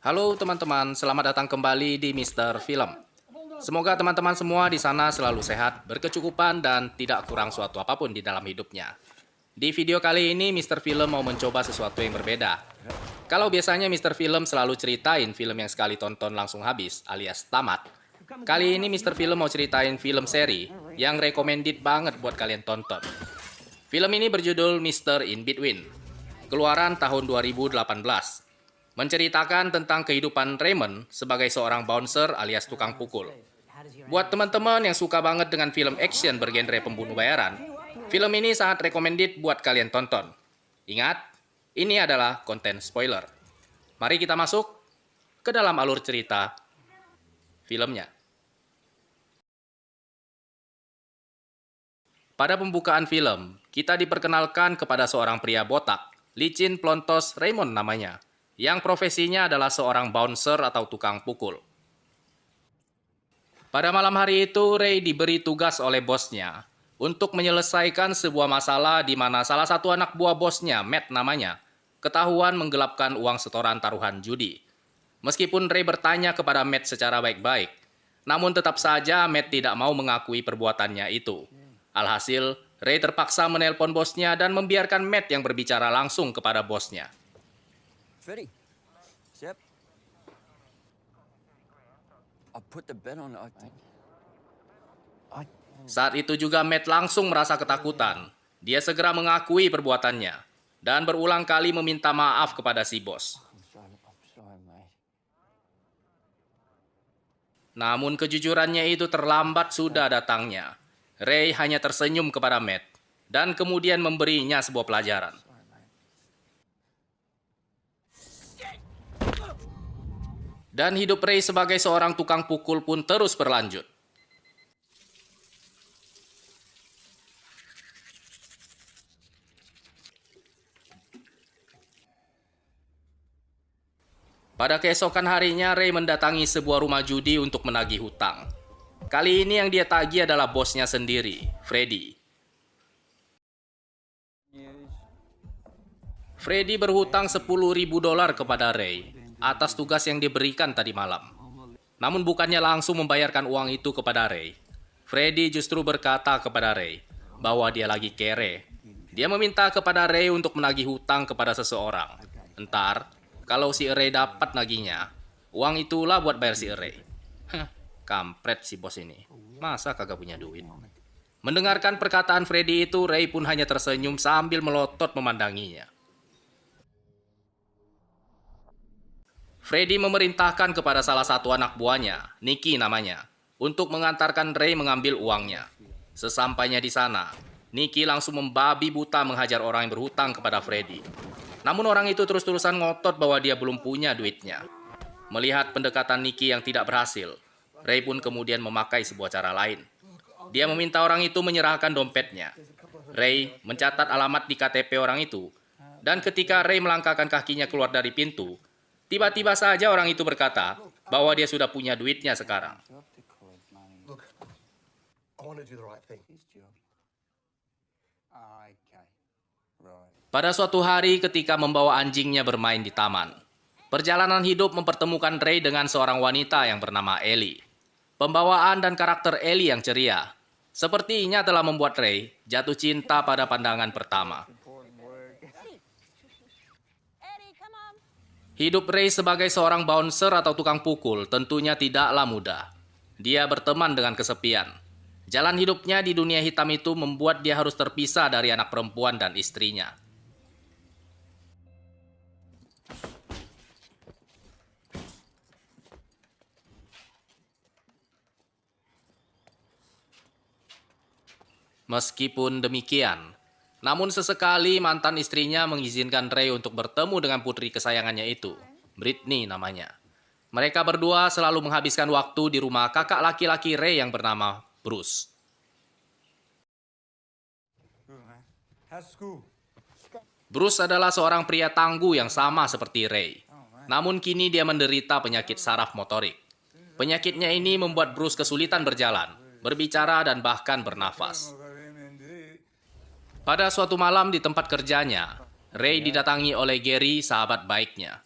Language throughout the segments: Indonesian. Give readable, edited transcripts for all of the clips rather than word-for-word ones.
Halo teman-teman, selamat datang kembali di Mister Film. Semoga teman-teman semua di sana selalu sehat, berkecukupan, dan tidak kurang suatu apapun di dalam hidupnya. Di video kali ini, Mister Film mau mencoba sesuatu yang berbeda. Kalau biasanya Mister Film selalu ceritain film yang sekali tonton langsung habis, alias tamat. Kali ini Mister Film mau ceritain film seri yang recommended banget buat kalian tonton. Film ini berjudul Mr. In Between, keluaran tahun 2018. Menceritakan tentang kehidupan Raymond sebagai seorang bouncer alias tukang pukul. Buat teman-teman yang suka banget dengan film action bergenre pembunuh bayaran, film ini sangat recommended buat kalian tonton. Ingat, ini adalah konten spoiler. Mari kita masuk ke dalam alur cerita filmnya. Pada pembukaan film, kita diperkenalkan kepada seorang pria botak, licin plontos Raymond namanya, yang profesinya adalah seorang bouncer atau tukang pukul. Pada malam hari itu, Ray diberi tugas oleh bosnya untuk menyelesaikan sebuah masalah di mana salah satu anak buah bosnya, Matt namanya, ketahuan menggelapkan uang setoran taruhan judi. Meskipun Ray bertanya kepada Matt secara baik-baik, namun tetap saja Matt tidak mau mengakui perbuatannya itu. Alhasil, Ray terpaksa menelpon bosnya dan membiarkan Matt yang berbicara langsung kepada bosnya. Freddy. Yep. I put the bet on. Saat itu juga Matt langsung merasa ketakutan. Dia segera mengakui perbuatannya dan berulang kali meminta maaf kepada si bos. I'm sorry, mate. Namun kejujurannya itu terlambat sudah datangnya. Ray hanya tersenyum kepada Matt dan kemudian memberinya sebuah pelajaran. Dan hidup Ray sebagai seorang tukang pukul pun terus berlanjut. Pada keesokan harinya, Ray mendatangi sebuah rumah judi untuk menagih hutang. Kali ini yang dia tagih adalah bosnya sendiri, Freddy. Freddy berhutang $10.000 kepada Ray atas tugas yang diberikan tadi malam. Namun bukannya langsung membayarkan uang itu kepada Ray. Freddy justru berkata kepada Ray bahwa dia lagi kere. Dia meminta kepada Ray untuk menagih hutang kepada seseorang. Entar, kalau si Ray dapat nagihnya, uang itulah buat bayar si Ray. Kampret si bos ini. Masa kagak punya duit? Mendengarkan perkataan Freddy itu, Ray pun hanya tersenyum sambil melotot memandanginya. Freddy memerintahkan kepada salah satu anak buahnya, Nicky namanya, untuk mengantarkan Ray mengambil uangnya. Sesampainya di sana, Nicky langsung membabi buta menghajar orang yang berhutang kepada Freddy. Namun orang itu terus-terusan ngotot bahwa dia belum punya duitnya. Melihat pendekatan Nicky yang tidak berhasil, Ray pun kemudian memakai sebuah cara lain. Dia meminta orang itu menyerahkan dompetnya. Ray mencatat alamat di KTP orang itu, dan ketika Ray melangkahkan kakinya keluar dari pintu, tiba-tiba saja orang itu berkata bahwa dia sudah punya duitnya sekarang. Look, I want to do the right thing. Okay. Right. Pada suatu hari ketika membawa anjingnya bermain di taman, perjalanan hidup mempertemukan Ray dengan seorang wanita yang bernama Ellie. Pembawaan dan karakter Ellie yang ceria, sepertinya telah membuat Ray jatuh cinta pada pandangan pertama. Hidup Ray sebagai seorang bouncer atau tukang pukul tentunya tidaklah mudah. Dia berteman dengan kesepian. Jalan hidupnya di dunia hitam itu membuat dia harus terpisah dari anak perempuan dan istrinya. Meskipun demikian, namun sesekali mantan istrinya mengizinkan Ray untuk bertemu dengan putri kesayangannya itu, Britney namanya. Mereka berdua selalu menghabiskan waktu di rumah kakak laki-laki Ray yang bernama Bruce. Bruce adalah seorang pria tangguh yang sama seperti Ray. Namun kini dia menderita penyakit saraf motorik. Penyakitnya ini membuat Bruce kesulitan berjalan, berbicara, dan bahkan bernafas. Pada suatu malam di tempat kerjanya, Ray didatangi oleh Gary, sahabat baiknya.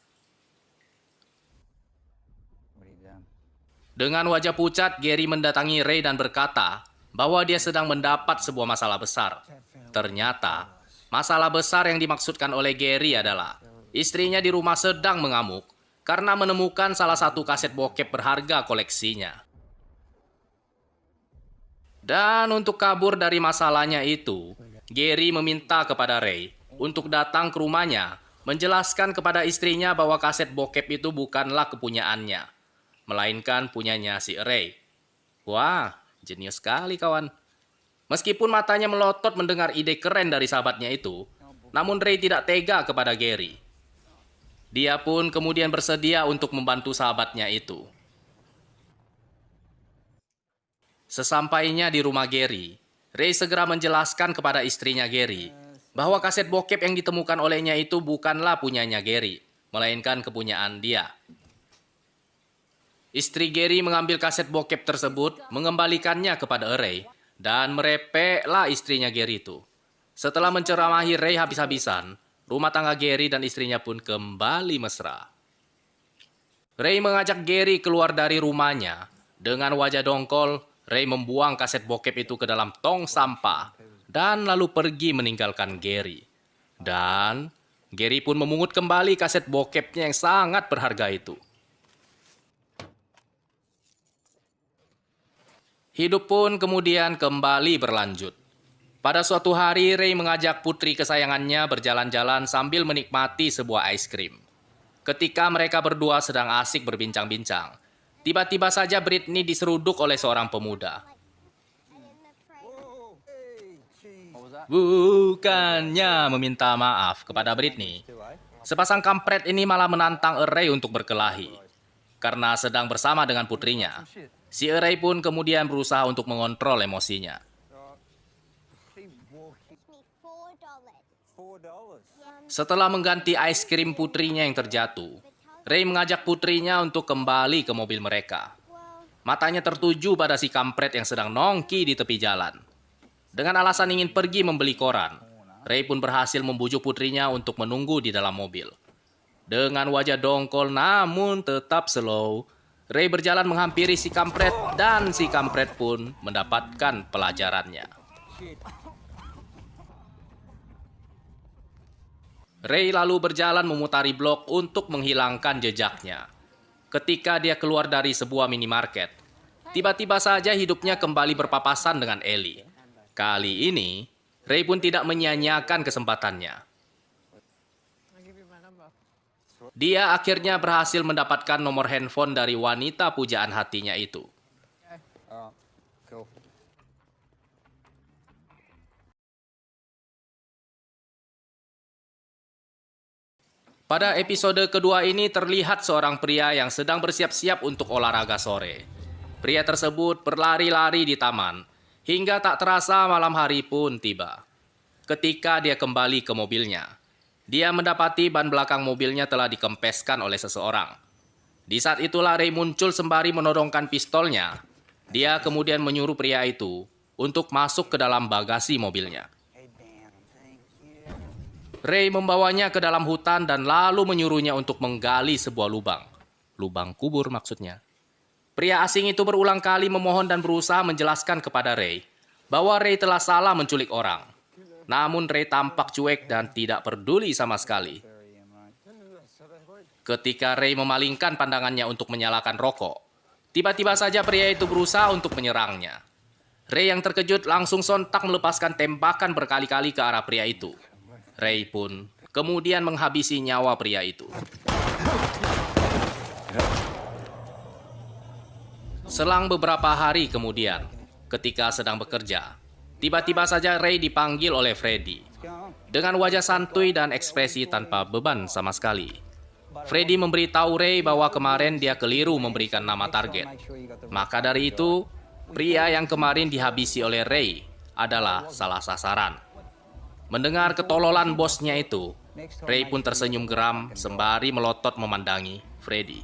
Dengan wajah pucat, Gary mendatangi Ray dan berkata bahwa dia sedang mendapat sebuah masalah besar. Ternyata, masalah besar yang dimaksudkan oleh Gary adalah istrinya di rumah sedang mengamuk karena menemukan salah satu kaset bokep berharga koleksinya. Dan untuk kabur dari masalahnya itu, Gary meminta kepada Ray untuk datang ke rumahnya, menjelaskan kepada istrinya bahwa kaset bokep itu bukanlah kepunyaannya, melainkan punyanya si Ray. Wah, jenius sekali kawan. Meskipun matanya melotot mendengar ide keren dari sahabatnya itu, namun Ray tidak tega kepada Gary. Dia pun kemudian bersedia untuk membantu sahabatnya itu. Sesampainya di rumah Gary, Ray segera menjelaskan kepada istrinya Gary bahwa kaset bokep yang ditemukan olehnya itu bukanlah punyanya Gary, melainkan kepunyaan dia. Istri Gary mengambil kaset bokep tersebut, mengembalikannya kepada Ray, dan merepeklah istrinya Gary itu. Setelah menceramahi Ray habis-habisan, rumah tangga Gary dan istrinya pun kembali mesra. Ray mengajak Gary keluar dari rumahnya. Dengan wajah dongkol, Ray membuang kaset bokep itu ke dalam tong sampah, dan lalu pergi meninggalkan Gary. Dan Gary pun memungut kembali kaset bokepnya yang sangat berharga itu. Hidup pun kemudian kembali berlanjut. Pada suatu hari, Ray mengajak putri kesayangannya berjalan-jalan sambil menikmati sebuah es krim. Ketika mereka berdua sedang asik berbincang-bincang, tiba-tiba saja Britney diseruduk oleh seorang pemuda. Bukannya meminta maaf kepada Britney, sepasang kampret ini malah menantang Ray untuk berkelahi. Karena sedang bersama dengan putrinya, si Ray pun kemudian berusaha untuk mengontrol emosinya. Setelah mengganti es krim putrinya yang terjatuh, Ray mengajak putrinya untuk kembali ke mobil mereka. Matanya tertuju pada si kampret yang sedang nongki di tepi jalan. Dengan alasan ingin pergi membeli koran, Ray pun berhasil membujuk putrinya untuk menunggu di dalam mobil. Dengan wajah dongkol namun tetap slow, Ray berjalan menghampiri si kampret dan si kampret pun mendapatkan pelajarannya. Ray lalu berjalan memutari blok untuk menghilangkan jejaknya. Ketika dia keluar dari sebuah minimarket, tiba-tiba saja hidupnya kembali berpapasan dengan Ellie. Kali ini, Ray pun tidak menyia-nyiakan kesempatannya. Dia akhirnya berhasil mendapatkan nomor handphone dari wanita pujaan hatinya itu. Cool. Pada episode kedua ini terlihat seorang pria yang sedang bersiap-siap untuk olahraga sore. Pria tersebut berlari-lari di taman, hingga tak terasa malam hari pun tiba. Ketika dia kembali ke mobilnya, dia mendapati ban belakang mobilnya telah dikempeskan oleh seseorang. Di saat itulah Ray muncul sembari menodongkan pistolnya. Dia kemudian menyuruh pria itu untuk masuk ke dalam bagasi mobilnya. Ray membawanya ke dalam hutan dan lalu menyuruhnya untuk menggali sebuah lubang. Lubang kubur maksudnya. Pria asing itu berulang kali memohon dan berusaha menjelaskan kepada Ray bahwa Ray telah salah menculik orang. Namun Ray tampak cuek dan tidak peduli sama sekali. Ketika Ray memalingkan pandangannya untuk menyalakan rokok, tiba-tiba saja pria itu berusaha untuk menyerangnya. Ray yang terkejut langsung sontak melepaskan tembakan berkali-kali ke arah pria itu. Ray pun kemudian menghabisi nyawa pria itu. Selang beberapa hari kemudian, ketika sedang bekerja, tiba-tiba saja Ray dipanggil oleh Freddy. Dengan wajah santuy dan ekspresi tanpa beban sama sekali, Freddy memberitahu Ray bahwa kemarin dia keliru memberikan nama target. Maka dari itu, pria yang kemarin dihabisi oleh Ray adalah salah sasaran. Mendengar ketololan bosnya itu, Ray pun tersenyum geram sembari melotot memandangi Freddy.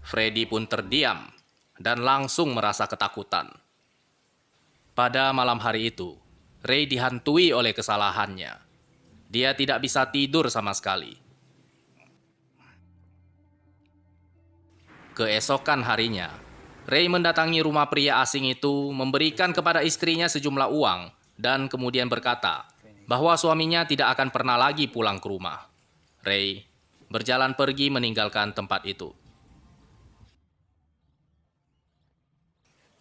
Freddy pun terdiam dan langsung merasa ketakutan. Pada malam hari itu, Ray dihantui oleh kesalahannya. Dia tidak bisa tidur sama sekali. Keesokan harinya, Ray mendatangi rumah pria asing itu, memberikan kepada istrinya sejumlah uang, dan kemudian berkata bahwa suaminya tidak akan pernah lagi pulang ke rumah. Ray berjalan pergi meninggalkan tempat itu.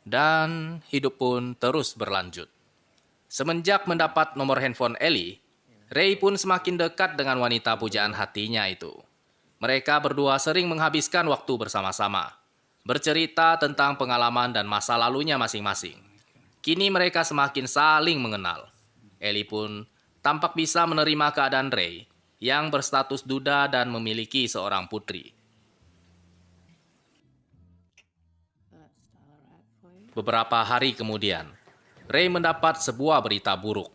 Dan hidup pun terus berlanjut. Semenjak mendapat nomor handphone Ellie, Ray pun semakin dekat dengan wanita pujaan hatinya itu. Mereka berdua sering menghabiskan waktu bersama-sama, bercerita tentang pengalaman dan masa lalunya masing-masing. Kini mereka semakin saling mengenal. Ellie pun tampak bisa menerima keadaan Ray yang berstatus duda dan memiliki seorang putri. Beberapa hari kemudian, Ray mendapat sebuah berita buruk.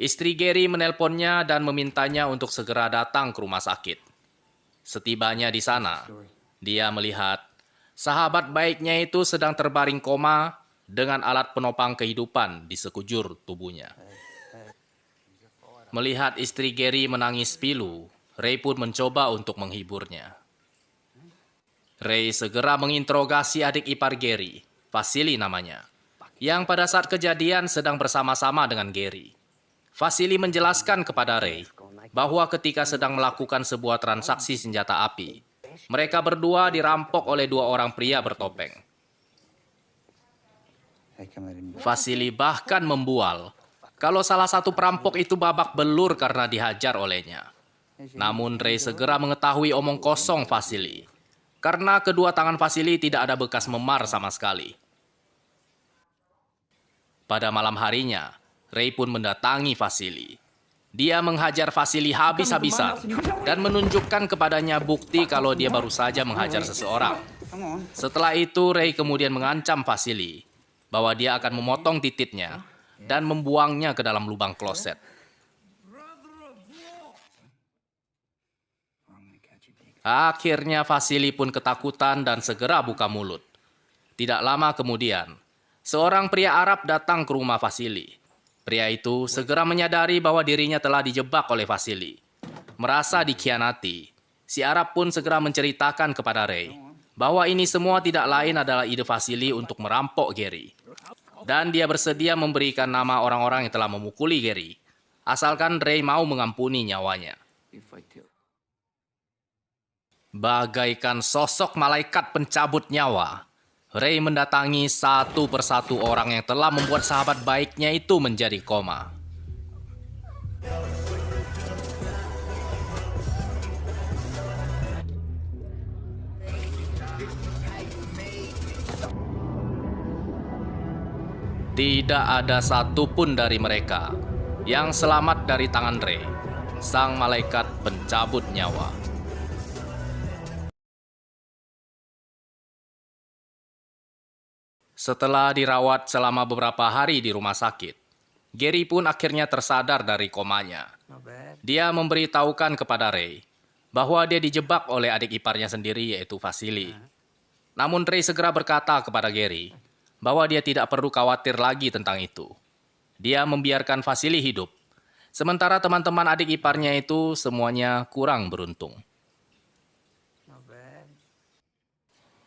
Istri Gary menelponnya dan memintanya untuk segera datang ke rumah sakit. Setibanya di sana, dia melihat sahabat baiknya itu sedang terbaring koma dengan alat penopang kehidupan di sekujur tubuhnya. Melihat istri Gary menangis pilu, Ray pun mencoba untuk menghiburnya. Ray segera menginterogasi adik ipar Gary, Vasily namanya, yang pada saat kejadian sedang bersama-sama dengan Gary. Vasily menjelaskan kepada Ray bahwa ketika sedang melakukan sebuah transaksi senjata api, mereka berdua dirampok oleh dua orang pria bertopeng. Vasily bahkan membual kalau salah satu perampok itu babak belur karena dihajar olehnya. Namun Ray segera mengetahui omong kosong Vasily, karena kedua tangan Vasily tidak ada bekas memar sama sekali. Pada malam harinya, Ray pun mendatangi Vasily. Dia menghajar Vasily habis-habisan dan menunjukkan kepadanya bukti kalau dia baru saja menghajar seseorang. Setelah itu, Ray kemudian mengancam Vasily bahwa dia akan memotong titiknya dan membuangnya ke dalam lubang kloset. Akhirnya Vasily pun ketakutan dan segera buka mulut. Tidak lama kemudian, seorang pria Arab datang ke rumah Vasily. Pria itu segera menyadari bahwa dirinya telah dijebak oleh Vasily. Merasa dikhianati, si Arab pun segera menceritakan kepada Ray bahwa ini semua tidak lain adalah ide Vasily untuk merampok Gary. Dan dia bersedia memberikan nama orang-orang yang telah memukuli Gary, asalkan Ray mau mengampuni nyawanya. Bagaikan sosok malaikat pencabut nyawa, Ray mendatangi satu persatu orang yang telah membuat sahabat baiknya itu menjadi koma. Tidak ada satupun dari mereka yang selamat dari tangan Ray, sang malaikat pencabut nyawa. Setelah dirawat selama beberapa hari di rumah sakit, Gary pun akhirnya tersadar dari komanya. Dia memberitahukan kepada Ray bahwa dia dijebak oleh adik iparnya sendiri yaitu Vasily. Namun Ray segera berkata kepada Gary bahwa dia tidak perlu khawatir lagi tentang itu. Dia membiarkan Vasily hidup, sementara teman-teman adik iparnya itu semuanya kurang beruntung.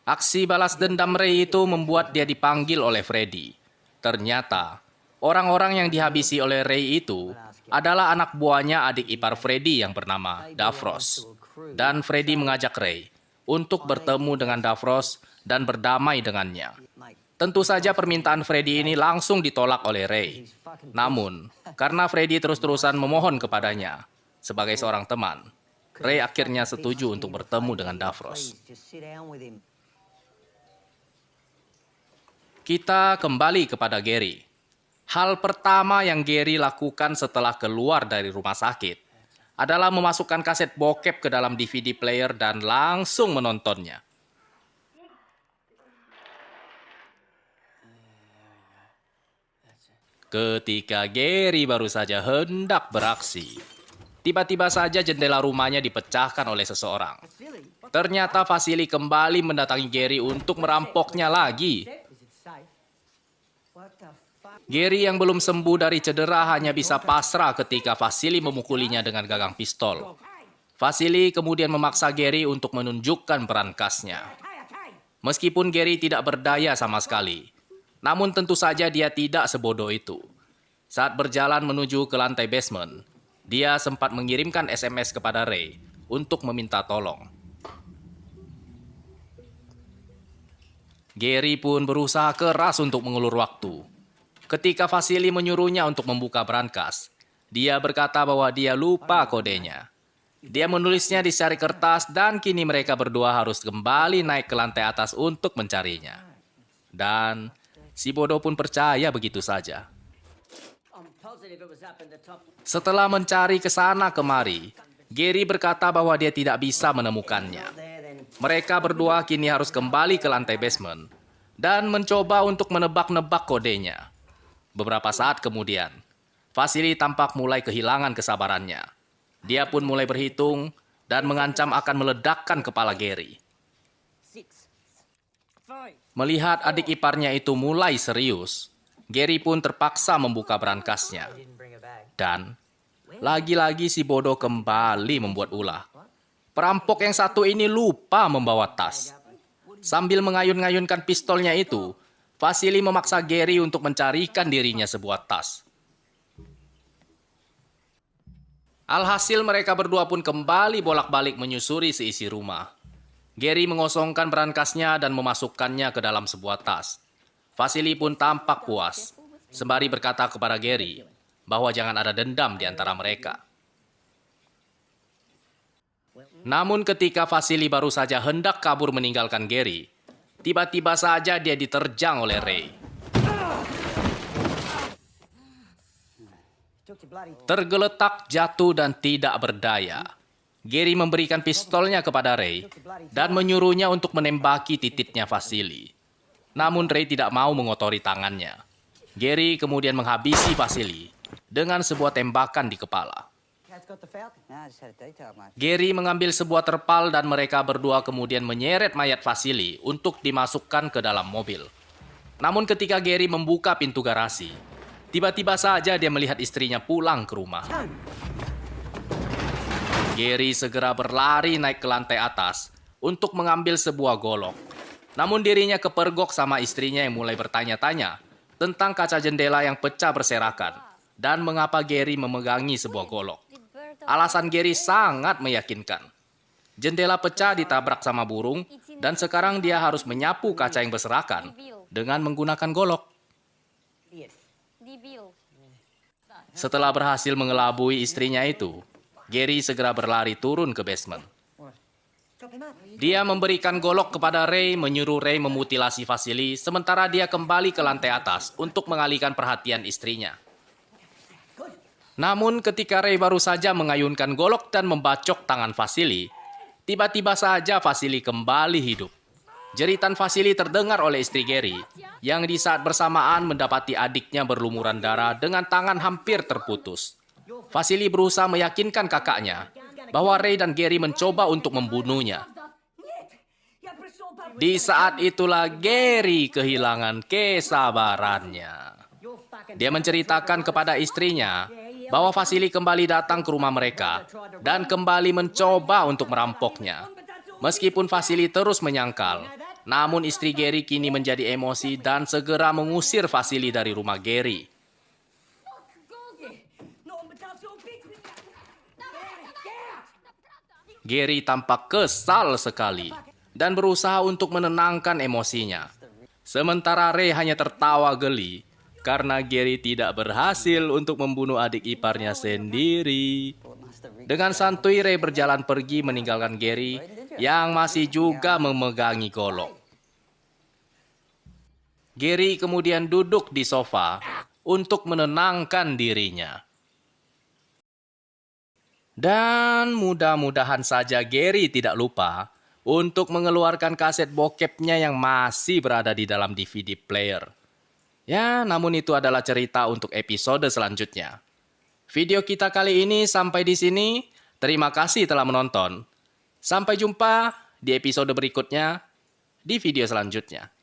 Aksi balas dendam Ray itu membuat dia dipanggil oleh Freddy. Ternyata, orang-orang yang dihabisi oleh Ray itu adalah anak buahnya adik ipar Freddy yang bernama Davros. Dan Freddy mengajak Ray untuk bertemu dengan Davros dan berdamai dengannya. Tentu saja permintaan Freddy ini langsung ditolak oleh Ray. Namun, karena Freddy terus-terusan memohon kepadanya sebagai seorang teman, Ray akhirnya setuju untuk bertemu dengan Davros. Kita kembali kepada Gary. Hal pertama yang Gary lakukan setelah keluar dari rumah sakit adalah memasukkan kaset bokep ke dalam DVD player dan langsung menontonnya. Ketika Gary baru saja hendak beraksi, tiba-tiba saja jendela rumahnya dipecahkan oleh seseorang. Ternyata Vasily kembali mendatangi Gary untuk merampoknya lagi. Gary yang belum sembuh dari cedera hanya bisa pasrah ketika Vasily memukulinya dengan gagang pistol. Vasily kemudian memaksa Gary untuk menunjukkan peran khasnya. Meskipun Gary tidak berdaya sama sekali, namun tentu saja dia tidak sebodoh itu. Saat berjalan menuju ke lantai basement, dia sempat mengirimkan SMS kepada Ray untuk meminta tolong. Gary pun berusaha keras untuk mengulur waktu. Ketika Vasily menyuruhnya untuk membuka brankas, dia berkata bahwa dia lupa kodenya. Dia menulisnya di secari kertas dan kini mereka berdua harus kembali naik ke lantai atas untuk mencarinya. Dan si bodoh pun percaya begitu saja. Setelah mencari ke sana kemari, Gary berkata bahwa dia tidak bisa menemukannya. Mereka berdua kini harus kembali ke lantai basement dan mencoba untuk menebak-nebak kodenya. Beberapa saat kemudian, Vasily tampak mulai kehilangan kesabarannya. Dia pun mulai berhitung dan mengancam akan meledakkan kepala Gary. Melihat adik iparnya itu mulai serius, Gary pun terpaksa membuka brankasnya. Dan lagi-lagi si bodoh kembali membuat ulah. Perampok yang satu ini lupa membawa tas. Sambil mengayun-ngayunkan pistolnya itu, Vasily memaksa Gary untuk mencarikan dirinya sebuah tas. Alhasil mereka berdua pun kembali bolak-balik menyusuri seisi rumah. Gary mengosongkan brankasnya dan memasukkannya ke dalam sebuah tas. Vasily pun tampak puas, sembari berkata kepada Gary bahwa jangan ada dendam di antara mereka. Namun ketika Vasily baru saja hendak kabur meninggalkan Gary, tiba-tiba saja dia diterjang oleh Ray. Tergeletak, jatuh, dan tidak berdaya. Gary memberikan pistolnya kepada Ray dan menyuruhnya untuk menembaki titiknya Vasily. Namun Ray tidak mau mengotori tangannya. Gary kemudian menghabisi Vasily dengan sebuah tembakan di kepala. Gary mengambil sebuah terpal dan mereka berdua kemudian menyeret mayat Vasily untuk dimasukkan ke dalam mobil. Namun ketika Gary membuka pintu garasi, tiba-tiba saja dia melihat istrinya pulang ke rumah. Gary segera berlari naik ke lantai atas untuk mengambil sebuah golok. Namun dirinya kepergok sama istrinya yang mulai bertanya-tanya tentang kaca jendela yang pecah berserakan dan mengapa Gary memegangi sebuah golok. Alasan Gary sangat meyakinkan. Jendela pecah ditabrak sama burung dan sekarang dia harus menyapu kaca yang berserakan dengan menggunakan golok. Setelah berhasil mengelabui istrinya itu, Gary segera berlari turun ke basement. Dia memberikan golok kepada Ray, menyuruh Ray memutilasi Vasily, sementara dia kembali ke lantai atas untuk mengalihkan perhatian istrinya. Namun ketika Ray baru saja mengayunkan golok dan membacok tangan Vasily, tiba-tiba saja Vasily kembali hidup. Jeritan Vasily terdengar oleh istri Gary, yang di saat bersamaan mendapati adiknya berlumuran darah dengan tangan hampir terputus. Vasily berusaha meyakinkan kakaknya bahwa Ray dan Gary mencoba untuk membunuhnya. Di saat itulah Gary kehilangan kesabarannya. Dia menceritakan kepada istrinya bahwa Vasily kembali datang ke rumah mereka dan kembali mencoba untuk merampoknya. Meskipun Vasily terus menyangkal, namun istri Gary kini menjadi emosi dan segera mengusir Vasily dari rumah Gary. Gary tampak kesal sekali dan berusaha untuk menenangkan emosinya. Sementara Ray hanya tertawa geli karena Gary tidak berhasil untuk membunuh adik iparnya sendiri. Dengan santuy Ray berjalan pergi meninggalkan Gary yang masih juga memegangi golok. Gary kemudian duduk di sofa untuk menenangkan dirinya. Dan mudah-mudahan saja Gary tidak lupa untuk mengeluarkan kaset bokepnya yang masih berada di dalam DVD player. Ya, namun itu adalah cerita untuk episode selanjutnya. Video kita kali ini sampai di sini. Terima kasih telah menonton. Sampai jumpa di episode berikutnya di video selanjutnya.